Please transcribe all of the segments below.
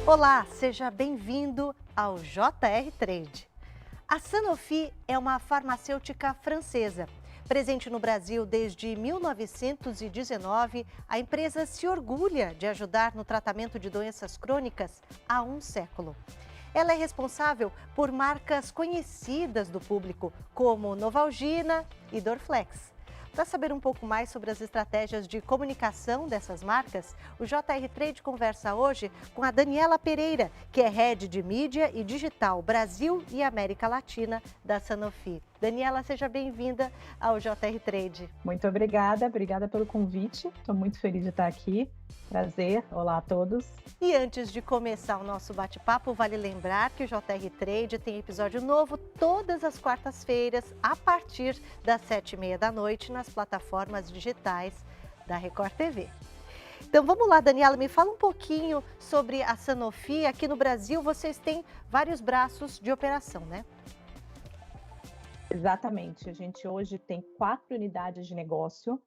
Olá, seja bem-vindo ao JR Trade. A Sanofi é uma farmacêutica francesa. Presente no Brasil desde 1919, a empresa se orgulha de ajudar no tratamento de doenças crônicas há um século. Ela é responsável por marcas conhecidas do público, como Novalgina e Dorflex. Para saber um pouco mais sobre as estratégias de comunicação dessas marcas, o JR Trade conversa hoje com a Daniela Pereira, que é Head de Mídia e Digital Brasil e América Latina da Sanofi. Daniela, seja bem-vinda ao JR Trade. Muito obrigada pelo convite. Estou muito feliz de estar aqui. Prazer, olá a todos. E antes de começar o nosso bate-papo, vale lembrar que o JR Trade tem episódio novo todas as quartas-feiras, a partir das 7h30 da noite, nas plataformas digitais da Record TV. Então vamos lá, Daniela, me fala um pouquinho sobre a Sanofi. Aqui no Brasil vocês têm vários braços de operação, né? Exatamente. A gente hoje tem 4 unidades de negócio.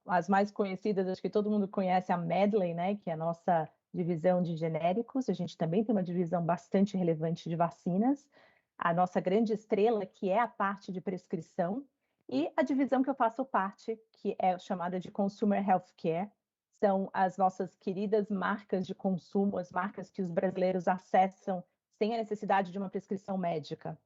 As mais conhecidas, acho que todo mundo conhece a Medley, né, que é a nossa divisão de genéricos. A gente também tem uma divisão bastante relevante de vacinas. A nossa grande estrela, que é a parte de prescrição, e a divisão que eu faço parte, que é chamada de Consumer Healthcare. São as nossas queridas marcas de consumo, as marcas que os brasileiros acessam sem a necessidade de uma prescrição médica.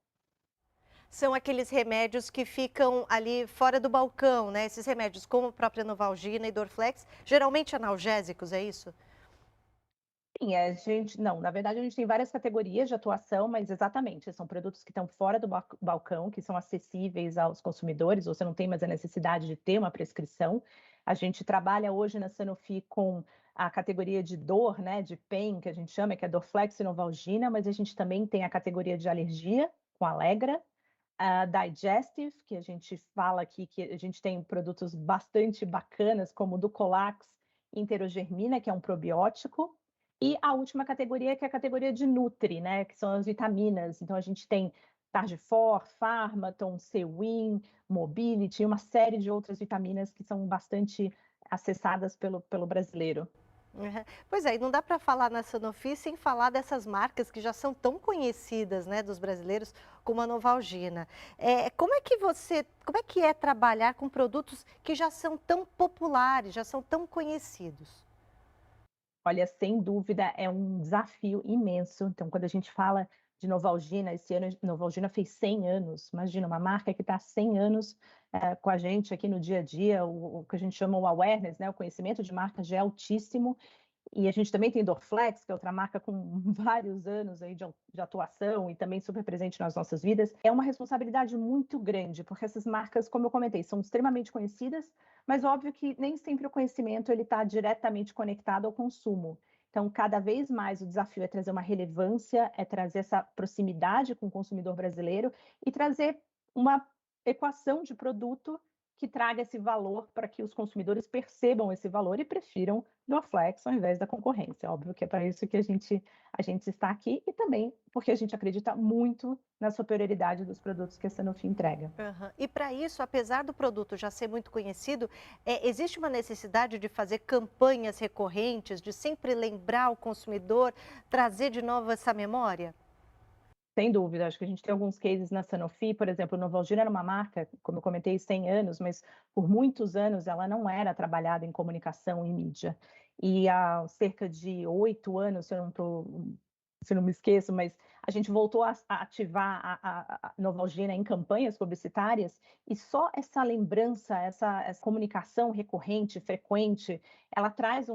São aqueles remédios que ficam ali fora do balcão, né? Esses remédios como a própria Novalgina e Dorflex, geralmente analgésicos, é isso? Sim, a gente não, na verdade a gente tem várias categorias de atuação, mas exatamente, são produtos que estão fora do balcão, que são acessíveis aos consumidores, você não tem mais a necessidade de ter uma prescrição. A gente trabalha hoje na Sanofi com a categoria de dor, né, de pain, que a gente chama, que é Dorflex e Novalgina, mas a gente também tem a categoria de alergia, com Allegra, a Digestive, que a gente fala aqui que a gente tem produtos bastante bacanas, como o Ducolax Enterogermina, que é um probiótico, e a última categoria, que é a categoria de Nutri, né, que são as vitaminas. Então a gente tem Tardifor, Pharmaton, Cewin, Mobility, e uma série de outras vitaminas que são bastante acessadas pelo brasileiro. Aham. Pois é, e não dá para falar na Sanofi sem falar dessas marcas que já são tão conhecidas, né, dos brasileiros, como a Novalgina. Como é que é trabalhar com produtos que já são tão populares, já são tão conhecidos? Olha, sem dúvida é um desafio imenso. Então, quando a gente fala de Novalgina, esse ano Novalgina fez 100 anos. Imagina, uma marca que está há 100 anos com a gente aqui no dia a dia, o que a gente chama o awareness, né? O conhecimento de marca já é altíssimo. E a gente também tem Dorflex, que é outra marca com vários anos aí de atuação e também super presente nas nossas vidas. É uma responsabilidade muito grande, porque essas marcas, como eu comentei, são extremamente conhecidas, mas óbvio que nem sempre o conhecimento ele está diretamente conectado ao consumo. Então, cada vez mais o desafio é trazer uma relevância, é trazer essa proximidade com o consumidor brasileiro e trazer uma equação de produto que traga esse valor para que os consumidores percebam esse valor e prefiram Dorflex ao invés da concorrência. Óbvio que é para isso que a gente está aqui e também porque a gente acredita muito na superioridade dos produtos que a Sanofi entrega. Aham. E para isso, apesar do produto já ser muito conhecido, existe uma necessidade de fazer campanhas recorrentes, de sempre lembrar o consumidor, trazer de novo essa memória? Sem dúvida, acho que a gente tem alguns cases na Sanofi, por exemplo, Novalgina era uma marca, como eu comentei, 100 anos, mas por muitos anos ela não era trabalhada em comunicação e mídia. E há cerca de 8 anos, se eu não me esqueço, mas a gente voltou a ativar a Novalgina em campanhas publicitárias, e só essa lembrança, essa comunicação recorrente, frequente, ela traz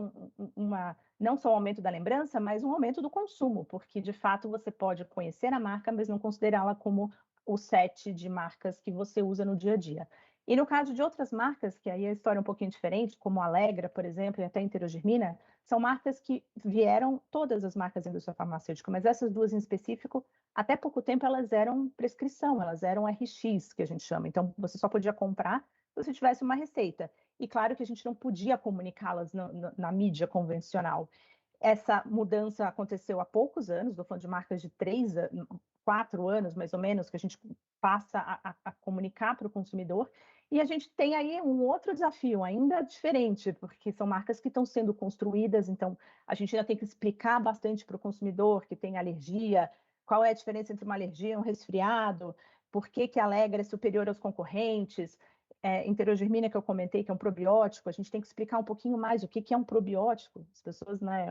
uma não só o aumento da lembrança, mas um aumento do consumo, porque de fato você pode conhecer a marca, mas não considerá-la como o set de marcas que você usa no dia a dia. E no caso de outras marcas, que aí a história é um pouquinho diferente, como a Allegra, por exemplo, e até a Enterogermina, são marcas que vieram, todas as marcas da indústria farmacêutica, mas essas duas em específico, até pouco tempo elas eram prescrição, elas eram RX, que a gente chama. Então você só podia comprar se você tivesse uma receita. E claro que a gente não podia comunicá-las na mídia convencional. Essa mudança aconteceu há poucos anos, estou falando de marcas de 4 anos, mais ou menos, que a gente passa a comunicar para o consumidor. E a gente tem aí um outro desafio ainda diferente, porque são marcas que estão sendo construídas, então a gente ainda tem que explicar bastante para o consumidor que tem alergia, qual é a diferença entre uma alergia e um resfriado, por que que a Allegra é superior aos concorrentes, enterogermina que eu comentei, que é um probiótico, a gente tem que explicar um pouquinho mais o que que é um probiótico. As pessoas, né,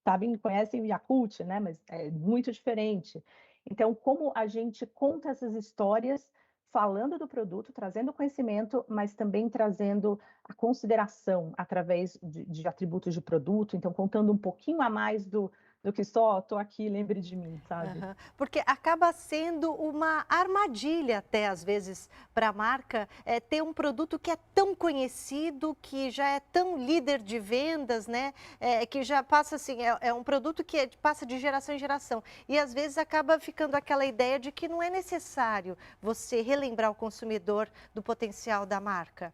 sabem, conhecem o Yakult, né, mas é muito diferente. Então, como a gente conta essas histórias falando do produto, trazendo conhecimento, mas também trazendo a consideração através de atributos de produto, então contando um pouquinho a mais do que só "estou aqui, lembre de mim", sabe. Aham. Porque acaba sendo uma armadilha até às vezes para a marca, ter um produto que é tão conhecido, que já é tão líder de vendas, né, que já passa assim, é um produto que passa de geração em geração. E às vezes acaba ficando aquela ideia de que não é necessário você relembrar o consumidor do potencial da marca.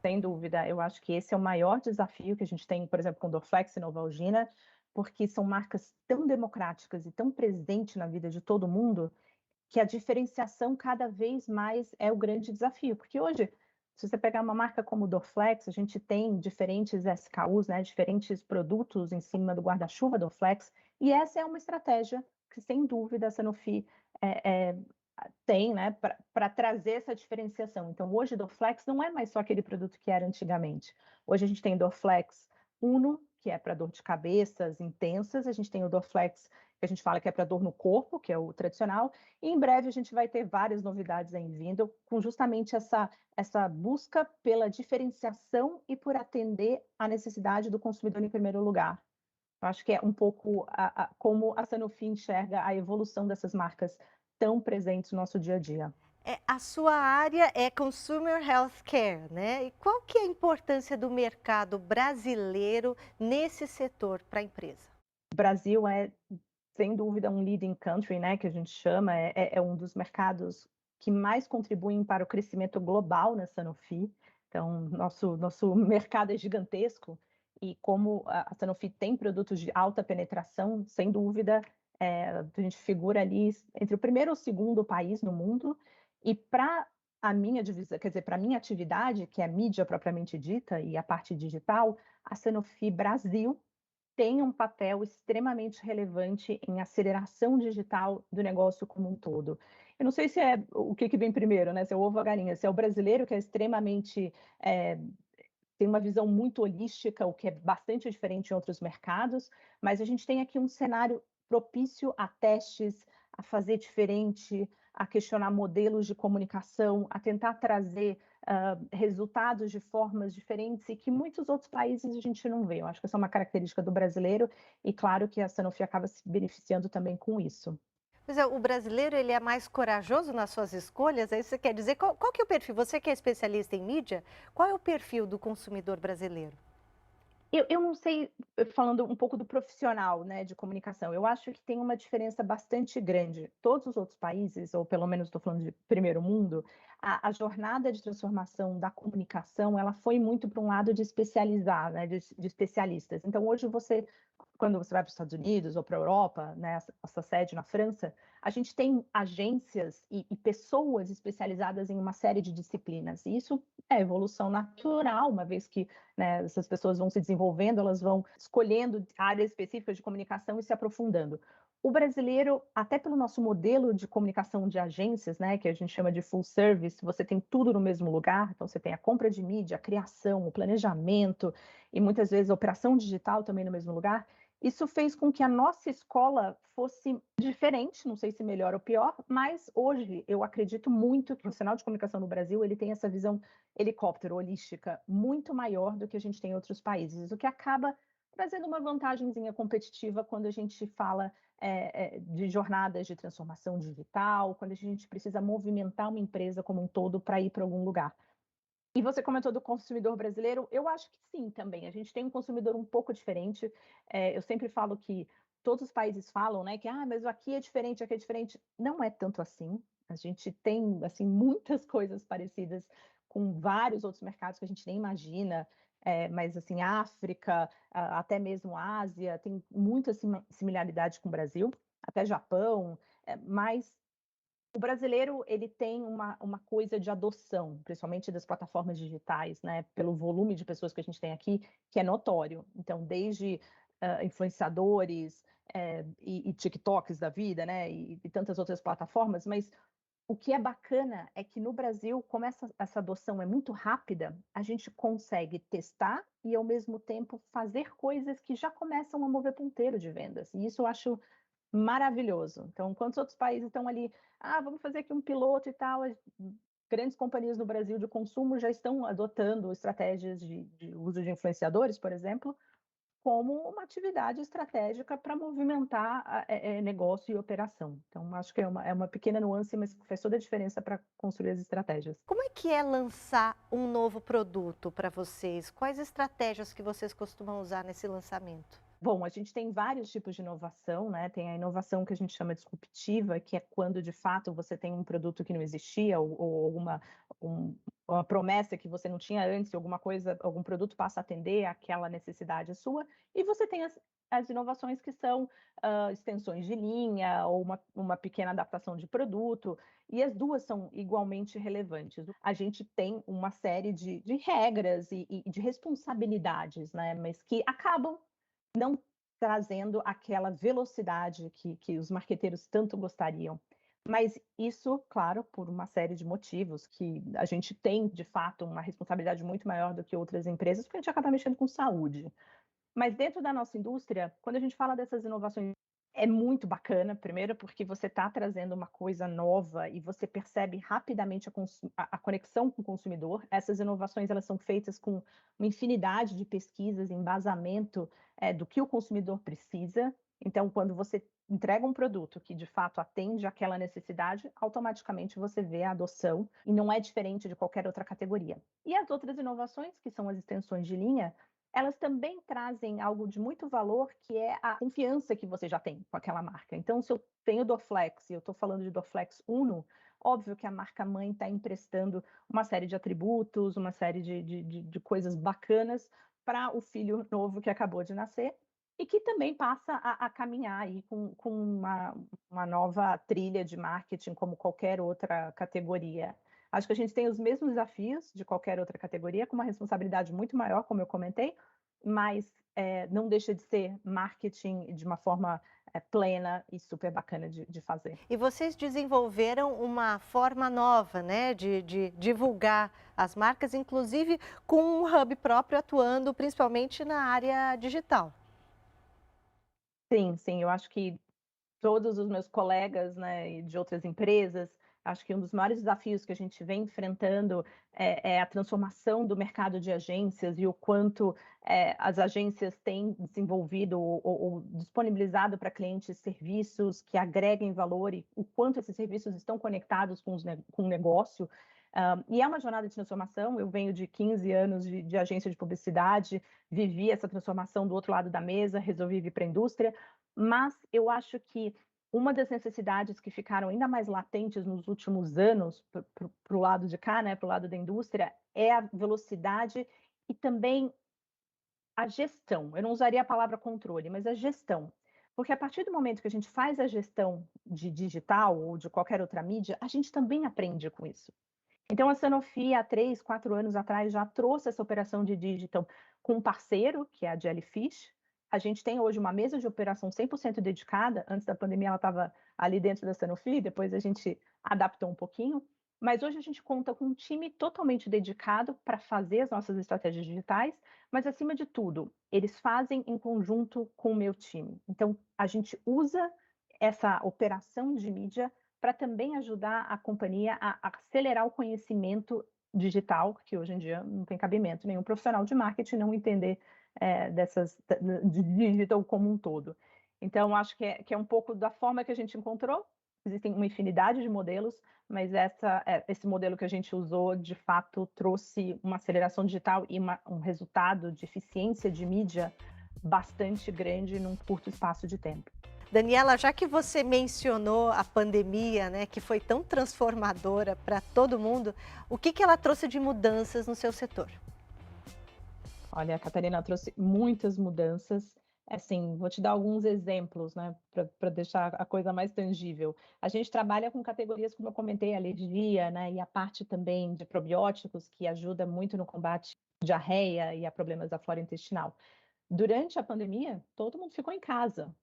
Sem dúvida, eu acho que esse é o maior desafio que a gente tem, por exemplo, com Dorflex e Novalgina, porque são marcas tão democráticas e tão presentes na vida de todo mundo, que a diferenciação cada vez mais é o grande desafio, porque hoje, se você pegar uma marca como Dorflex, a gente tem diferentes SKUs, né, diferentes produtos em cima do guarda-chuva Dorflex, e essa é uma estratégia que, sem dúvida, a Sanofi tem, né, para trazer essa diferenciação. Então, hoje, Dorflex não é mais só aquele produto que era antigamente. Hoje a gente tem Dorflex Uno, que é para dor de cabeças intensas, a gente tem o Dorflex, que a gente fala que é para dor no corpo, que é o tradicional, e em breve a gente vai ter várias novidades aí vindo, com justamente essa busca pela diferenciação e por atender à necessidade do consumidor em primeiro lugar. Eu acho que é um pouco como a Sanofi enxerga a evolução dessas marcas tão presentes no nosso dia a dia. A sua área é Consumer Healthcare, né? E qual que é a importância do mercado brasileiro nesse setor para a empresa? O Brasil é, sem dúvida, um leading country, né, que a gente chama, é um dos mercados que mais contribuem para o crescimento global na Sanofi. Então, nosso mercado é gigantesco e como a Sanofi tem produtos de alta penetração, sem dúvida, a gente figura ali entre o primeiro e o segundo país no mundo. E para a minha divisão, quer dizer, para a minha atividade, que é a mídia propriamente dita e a parte digital, a Sanofi Brasil tem um papel extremamente relevante em aceleração digital do negócio como um todo. Eu não sei se é o que vem primeiro, né, se é o ovo ou a galinha, se é o brasileiro que é extremamente, eh, tem uma visão muito holística, o que é bastante diferente em outros mercados, mas a gente tem aqui um cenário propício a testes, a fazer diferente, a questionar modelos de comunicação, a tentar trazer resultados de formas diferentes e que muitos outros países a gente não vê. Eu acho que essa é uma característica do brasileiro e claro que a Sanofi acaba se beneficiando também com isso. Pois é, o brasileiro ele é mais corajoso nas suas escolhas, é isso que você quer dizer? Qual que é o perfil? Você que é especialista em mídia, qual é o perfil do consumidor brasileiro? Eu não sei, falando um pouco do profissional, né, de comunicação, eu acho que tem uma diferença bastante grande. Todos os outros países, ou pelo menos estou falando de primeiro mundo, a jornada de transformação da comunicação, ela foi muito para um lado de especializar, né, de especialistas. Então hoje você quando você vai para os Estados Unidos ou para a Europa, né, essa sede na França, a gente tem agências e pessoas especializadas em uma série de disciplinas. E isso é evolução natural, uma vez que, né, essas pessoas vão se desenvolvendo, elas vão escolhendo áreas específicas de comunicação e se aprofundando. O brasileiro, até pelo nosso modelo de comunicação de agências, né, que a gente chama de full service, você tem tudo no mesmo lugar, então você tem a compra de mídia, a criação, o planejamento e muitas vezes a operação digital também no mesmo lugar. Isso fez com que a nossa escola fosse diferente, não sei se melhor ou pior, mas hoje eu acredito muito que o sinal de comunicação no Brasil ele tem essa visão helicóptero, holística, muito maior do que a gente tem em outros países, o que acaba trazendo uma vantagenzinha competitiva quando a gente fala de jornadas de transformação digital, quando a gente precisa movimentar uma empresa como um todo para ir para algum lugar. E você comentou do consumidor brasileiro, eu acho que sim também, a gente tem um consumidor um pouco diferente, eu sempre falo que todos os países falam, né, que: "Ah, mas aqui é diferente, aqui é diferente", não é tanto assim, a gente tem, assim, muitas coisas parecidas com vários outros mercados que a gente nem imagina, mas assim, África, até mesmo Ásia, tem muita similaridade com o Brasil, até Japão, mas O brasileiro, ele tem uma coisa de adoção, principalmente das plataformas digitais, né, pelo volume de pessoas que a gente tem aqui, que é notório. Então, desde, influenciadores, e TikToks da vida, né, e tantas outras plataformas, mas o que é bacana é que no Brasil, como essa adoção é muito rápida, a gente consegue testar e, ao mesmo tempo, fazer coisas que já começam a mover ponteiro de vendas. E isso eu acho maravilhoso. Então, enquanto os outros países estão ali, vamos fazer aqui um piloto e tal, as grandes companhias no Brasil de consumo já estão adotando estratégias de uso de influenciadores, por exemplo, como uma atividade estratégica para movimentar negócio e operação. Então, acho que é uma pequena nuance, mas que faz toda a diferença para construir as estratégias. Como é que é lançar um novo produto para vocês? Quais estratégias que vocês costumam usar nesse lançamento? Bom, a gente tem vários tipos de inovação, né, tem a inovação que a gente chama disruptiva, que é quando de fato você tem um produto que não existia ou uma promessa que você não tinha antes, alguma coisa, algum produto passa a atender aquela necessidade sua, e você tem as inovações que são, extensões de linha ou uma pequena adaptação de produto, e as 2 são igualmente relevantes. A gente tem uma série de regras e de responsabilidades, né, mas que acabam não trazendo aquela velocidade que os marqueteiros tanto gostariam. Mas isso, claro, por uma série de motivos, que a gente tem, de fato, uma responsabilidade muito maior do que outras empresas, porque a gente acaba mexendo com saúde. Mas dentro da nossa indústria, quando a gente fala dessas inovações, é muito bacana, primeiro porque você está trazendo uma coisa nova e você percebe rapidamente a conexão com o consumidor. Essas inovações elas são feitas com uma infinidade de pesquisas, embasamento do que o consumidor precisa. Então, quando você entrega um produto que de fato atende àquela necessidade, automaticamente você vê a adoção e não é diferente de qualquer outra categoria. E as outras inovações, que são as extensões de linha, elas também trazem algo de muito valor, que é a confiança que você já tem com aquela marca. Então, se eu tenho Dorflex e eu estou falando de Dorflex Uno, óbvio que a marca mãe está emprestando uma série de atributos, uma série de coisas bacanas para o filho novo que acabou de nascer e que também passa a caminhar aí com uma nova trilha de marketing, como qualquer outra categoria. Acho que a gente tem os mesmos desafios de qualquer outra categoria, com uma responsabilidade muito maior, como eu comentei, mas não deixa de ser marketing de uma forma plena e super bacana de fazer. E vocês desenvolveram uma forma nova, né, de divulgar as marcas, inclusive com um hub próprio atuando principalmente na área digital. Sim, sim, eu acho que todos os meus colegas, né, e de outras empresas, acho que um dos maiores desafios que a gente vem enfrentando é a transformação do mercado de agências e o quanto as agências têm desenvolvido ou disponibilizado para clientes serviços que agreguem valor e o quanto esses serviços estão conectados com o negócio. E é uma jornada de transformação. Eu venho de 15 anos de agência de publicidade, vivi essa transformação do outro lado da mesa, resolvi vir para a indústria, mas eu acho que uma das necessidades que ficaram ainda mais latentes nos últimos anos, para o lado de cá, né, para o lado da indústria, é a velocidade e também a gestão. Eu não usaria a palavra controle, mas a gestão. Porque a partir do momento que a gente faz a gestão de digital ou de qualquer outra mídia, a gente também aprende com isso. Então, a Sanofi, há 3, 4 anos atrás, já trouxe essa operação de digital com um parceiro, que é a Jellyfish. A gente tem hoje uma mesa de operação 100% dedicada. Antes da pandemia, ela estava ali dentro da Sanofi, depois a gente adaptou um pouquinho. Mas hoje a gente conta com um time totalmente dedicado para fazer as nossas estratégias digitais, mas, acima de tudo, eles fazem em conjunto com o meu time. Então, a gente usa essa operação de mídia para também ajudar a companhia a acelerar o conhecimento digital, que hoje em dia não tem cabimento nenhum profissional de marketing não entender de digital como um todo. Então, acho que é um pouco da forma que a gente encontrou. Existem uma infinidade de modelos, mas esse modelo que a gente usou, de fato, trouxe uma aceleração digital e um resultado de eficiência de mídia bastante grande num curto espaço de tempo. Daniela, já que você mencionou a pandemia, né, que foi tão transformadora para todo mundo, o que ela trouxe de mudanças no seu setor? Olha, a Catarina trouxe muitas mudanças. Assim, vou te dar alguns exemplos, né, para deixar a coisa mais tangível. A gente trabalha com categorias, como eu comentei, alergia, né, e a parte também de probióticos, que ajuda muito no combate à diarreia e a problemas da flora intestinal. Durante a pandemia, todo mundo ficou em casa.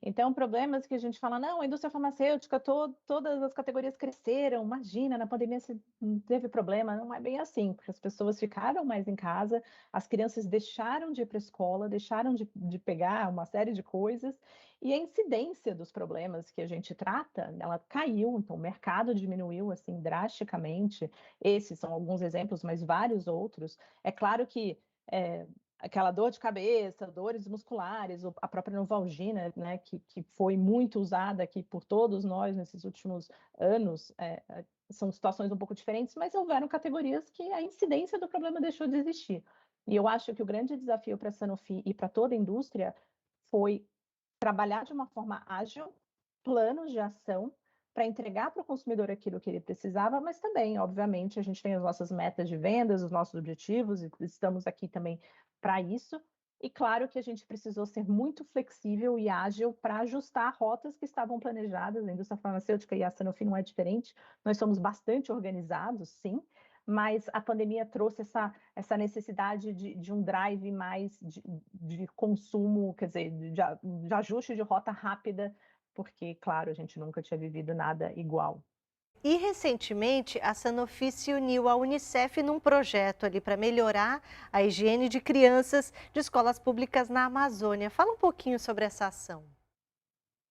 Então, problemas que a gente fala: "Não, a indústria farmacêutica, todas as categorias cresceram, imagina, na pandemia você não teve problema", não é bem assim, porque as pessoas ficaram mais em casa, as crianças deixaram de ir para a escola, deixaram de pegar uma série de coisas, e a incidência dos problemas que a gente trata, ela caiu, então o mercado diminuiu, assim, drasticamente. Esses são alguns exemplos, mas vários outros. É claro que, aquela dor de cabeça, dores musculares, a própria Novalgina, né, que foi muito usada aqui por todos nós nesses últimos anos, são situações um pouco diferentes, mas houveram categorias que a incidência do problema deixou de existir. E eu acho que o grande desafio para a Sanofi e para toda a indústria foi trabalhar de uma forma ágil, planos de ação para entregar para o consumidor aquilo que ele precisava, mas também, obviamente, a gente tem as nossas metas de vendas, os nossos objetivos, e estamos aqui também para isso. E claro que a gente precisou ser muito flexível e ágil para ajustar rotas que estavam planejadas. A indústria farmacêutica e a Sanofi não é diferente. Nós somos bastante organizados, sim, mas a pandemia trouxe essa necessidade de um drive mais de consumo, quer dizer, de ajuste de rota rápida, porque, claro, a gente nunca tinha vivido nada igual. E recentemente a Sanofi se uniu à Unicef num projeto ali para melhorar a higiene de crianças de escolas públicas na Amazônia. Fala um pouquinho sobre essa ação.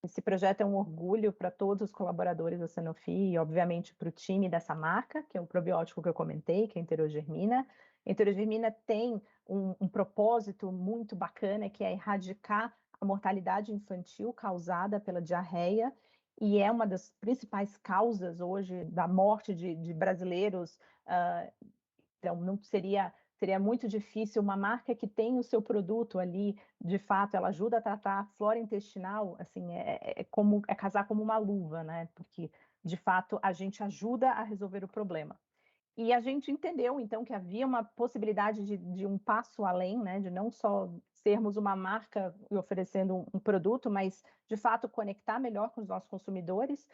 Esse projeto é um orgulho para todos os colaboradores da Sanofi e, obviamente, para o time dessa marca, que é o probiótico que eu comentei, que é a Enterogermina. A Enterogermina tem um propósito muito bacana, que é erradicar a mortalidade infantil causada pela diarreia, e é uma das principais causas hoje da morte de brasileiros. ah, então, não seria muito difícil uma marca que tem o seu produto ali, de fato, ela ajuda a tratar a flora intestinal, assim, é casar como uma luva, né, porque, de fato, a gente ajuda a resolver o problema. E a gente entendeu, então, que havia uma possibilidade de um passo além, né, de não só sermos uma marca e oferecendo um produto, mas, de fato, conectar melhor com os nossos consumidores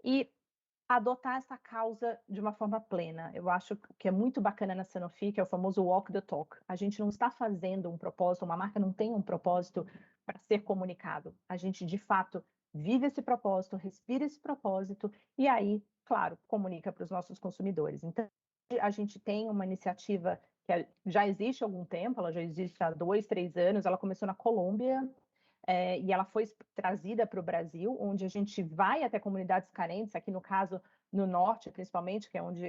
e adotar essa causa de uma forma plena. Eu acho que é muito bacana na Sanofi, que é o famoso walk the talk. A gente não está fazendo um propósito, uma marca não tem um propósito para ser comunicado. A gente, de fato, vive esse propósito, respira esse propósito e aí, claro, comunica para os nossos consumidores. Então, a gente tem uma iniciativa que já existe há algum tempo, ela já existe há 2, 3 anos, ela começou na Colômbia, e ela foi trazida para o Brasil, onde a gente vai até comunidades carentes, aqui no caso, no norte, principalmente, que é onde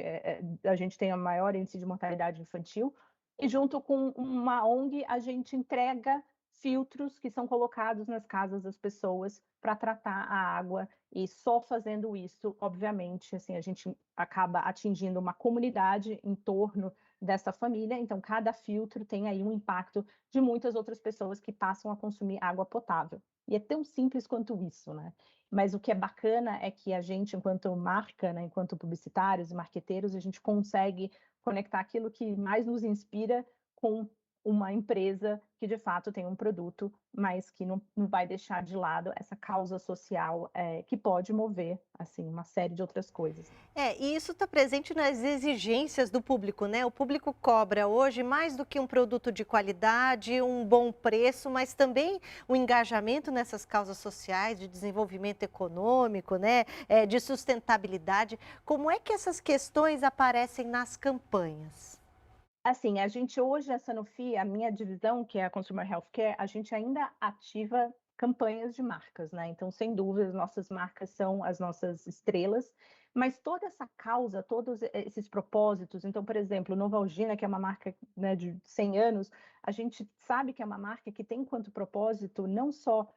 a gente tem a maior índice de mortalidade infantil, e junto com uma ONG, a gente entrega filtros que são colocados nas casas das pessoas para tratar a água, e só fazendo isso, obviamente, assim, a gente acaba atingindo uma comunidade em torno dessa família, então cada filtro tem aí um impacto de muitas outras pessoas que passam a consumir água potável. E é tão simples quanto isso, né? Mas o que é bacana é que a gente, enquanto marca, né, enquanto publicitários e marqueteiros, a gente consegue conectar aquilo que mais nos inspira com uma empresa que de fato tem um produto, mas que não vai deixar de lado essa causa social que pode mover assim uma série de outras coisas. E isso está presente nas exigências do público, né? O público cobra hoje mais do que um produto de qualidade, um bom preço, mas também o engajamento nessas causas sociais, de desenvolvimento econômico, né? De sustentabilidade. Como é que essas questões aparecem nas campanhas? Assim, a gente hoje, a Sanofi, a minha divisão, que é a Consumer Healthcare, a gente ainda ativa campanhas de marcas, né? Então, sem dúvida, as nossas marcas são as nossas estrelas, mas toda essa causa, todos esses propósitos, então, por exemplo, Novalgina, que é uma marca, né, de 100 anos, a gente sabe que é uma marca que tem enquanto propósito não só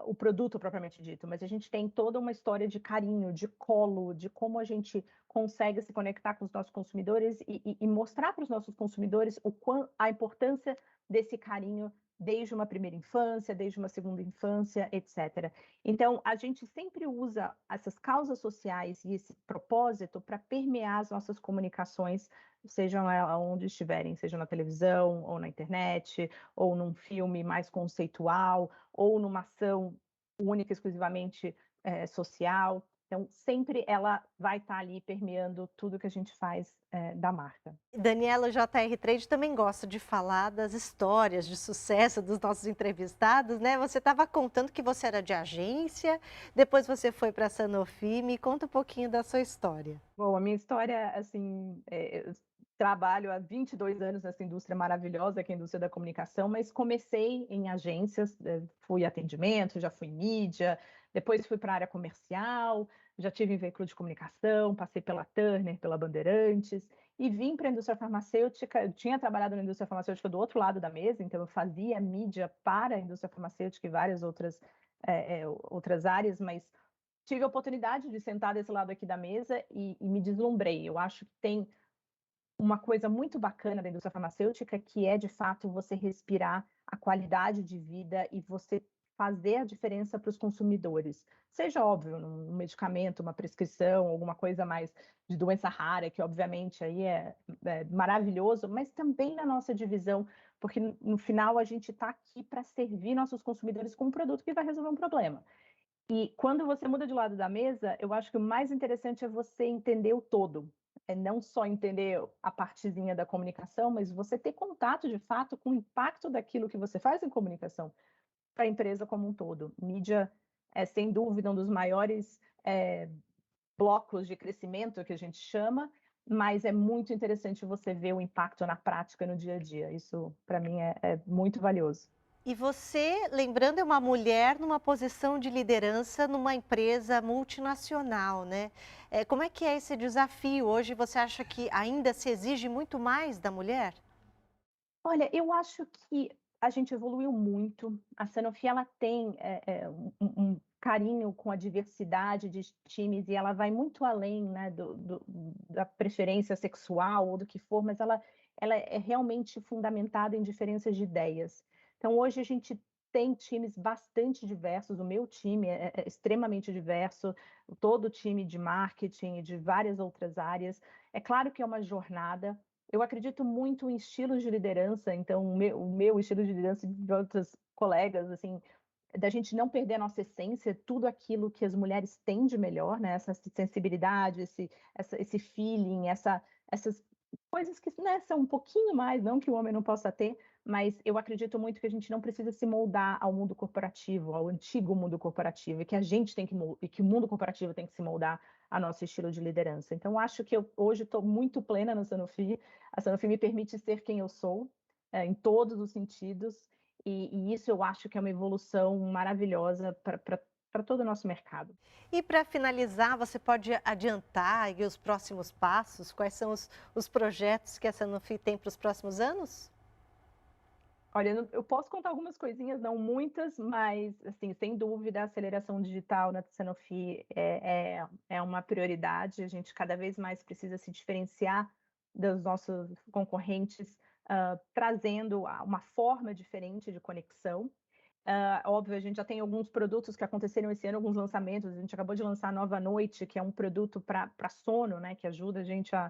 o produto propriamente dito, mas a gente tem toda uma história de carinho, de colo, de como a gente consegue se conectar com os nossos consumidores e mostrar para os nossos consumidores a importância desse carinho desde uma primeira infância, desde uma segunda infância, etc. Então, a gente sempre usa essas causas sociais e esse propósito para permear as nossas comunicações, sejam onde estiverem, seja na televisão, ou na internet, ou num filme mais conceitual, ou numa ação única, exclusivamente social. Então, sempre ela vai estar ali permeando tudo que a gente faz da marca. Daniela, o JR Trade também gosta de falar das histórias de sucesso dos nossos entrevistados, né? Você estava contando que você era de agência, depois você foi para a Sanofi. Me conta um pouquinho da sua história. Bom, a minha história, assim, eu trabalho há 22 anos nessa indústria maravilhosa, que é a indústria da comunicação, mas comecei em agências, fui atendimento, já fui mídia, depois fui para a área comercial, já tive em veículo de comunicação, passei pela Turner, pela Bandeirantes, e vim para a indústria farmacêutica. Eu tinha trabalhado na indústria farmacêutica do outro lado da mesa, então eu fazia mídia para a indústria farmacêutica e várias outras áreas, mas tive a oportunidade de sentar desse lado aqui da mesa e me deslumbrei. Eu acho que tem uma coisa muito bacana da indústria farmacêutica, que é, de fato, você respirar a qualidade de vida e você fazer a diferença para os consumidores. Seja, óbvio, num medicamento, uma prescrição, alguma coisa mais de doença rara, que obviamente aí é maravilhoso, mas também na nossa divisão, porque no final a gente está aqui para servir nossos consumidores com um produto que vai resolver um problema. E quando você muda de lado da mesa, eu acho que o mais interessante é você entender o todo. É não só entender a partezinha da comunicação, mas você ter contato de fato com o impacto daquilo que você faz em comunicação para a empresa como um todo. Mídia é, sem dúvida, um dos maiores blocos de crescimento que a gente chama, mas é muito interessante você ver o impacto na prática, no dia a dia. Isso, para mim, é muito valioso. E você, lembrando, é uma mulher numa posição de liderança numa empresa multinacional, né? Como é que é esse desafio? Hoje você acha que ainda se exige muito mais da mulher? Olha, eu acho que a gente evoluiu muito. A Sanofi, ela tem um carinho com a diversidade de times e ela vai muito além, né, da preferência sexual ou do que for, mas ela é realmente fundamentada em diferenças de ideias. Então, hoje a gente tem times bastante diversos. O meu time é extremamente diverso, todo o time de marketing e de várias outras áreas. É claro que é uma jornada. Eu acredito muito em estilos de liderança, então o meu estilo de liderança de outros colegas, assim, da gente não perder a nossa essência, tudo aquilo que as mulheres têm de melhor, né? Essa sensibilidade, esse feeling, essas coisas que, né, são um pouquinho mais, não que o homem não possa ter, mas eu acredito muito que a gente não precisa se moldar ao mundo corporativo, ao antigo mundo corporativo, e que a gente tem que e que o mundo corporativo tem que se moldar a nosso estilo de liderança. Então, acho que eu hoje estou muito plena na Sanofi. A Sanofi me permite ser quem eu sou, em todos os sentidos, e isso eu acho que é uma evolução maravilhosa para todo o nosso mercado. E para finalizar, você pode adiantar aí os próximos passos? Quais são os projetos que a Sanofi tem para os próximos anos? Olha, eu posso contar algumas coisinhas, não muitas, mas, assim, sem dúvida, a aceleração digital na Sanofi é uma prioridade. A gente cada vez mais precisa se diferenciar dos nossos concorrentes, trazendo uma forma diferente de conexão. Óbvio, a gente já tem alguns produtos que aconteceram esse ano, alguns lançamentos. A gente acabou de lançar a Nova Noite, que é um produto para sono, né, que ajuda a gente a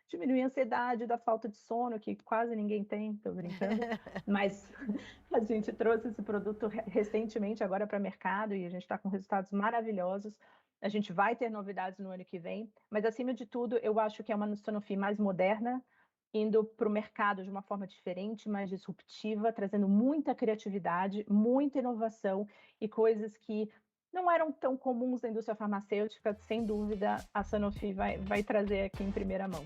diminuir a ansiedade da falta de sono, que quase ninguém tem, estou brincando. Mas a gente trouxe esse produto recentemente agora para o mercado e a gente está com resultados maravilhosos. A gente vai ter novidades no ano que vem, mas acima de tudo, eu acho que é uma Sanofi mais moderna, indo para o mercado de uma forma diferente, mais disruptiva, trazendo muita criatividade, muita inovação e coisas que não eram tão comuns na indústria farmacêutica. Sem dúvida, a Sanofi vai trazer aqui em primeira mão.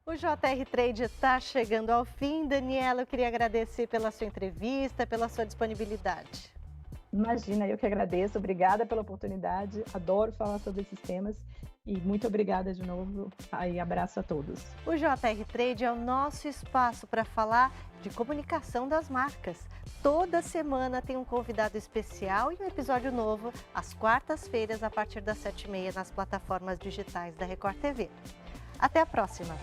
O JR Trade está chegando ao fim. Daniela, eu queria agradecer pela sua entrevista, pela sua disponibilidade. Imagina, eu que agradeço. Obrigada pela oportunidade. Adoro falar sobre esses temas. E muito obrigada de novo. E abraço a todos. O JR Trade é o nosso espaço para falar de comunicação das marcas. Toda semana tem um convidado especial e um episódio novo às quartas-feiras, a partir das 7h30, nas plataformas digitais da Record TV. Até a próxima!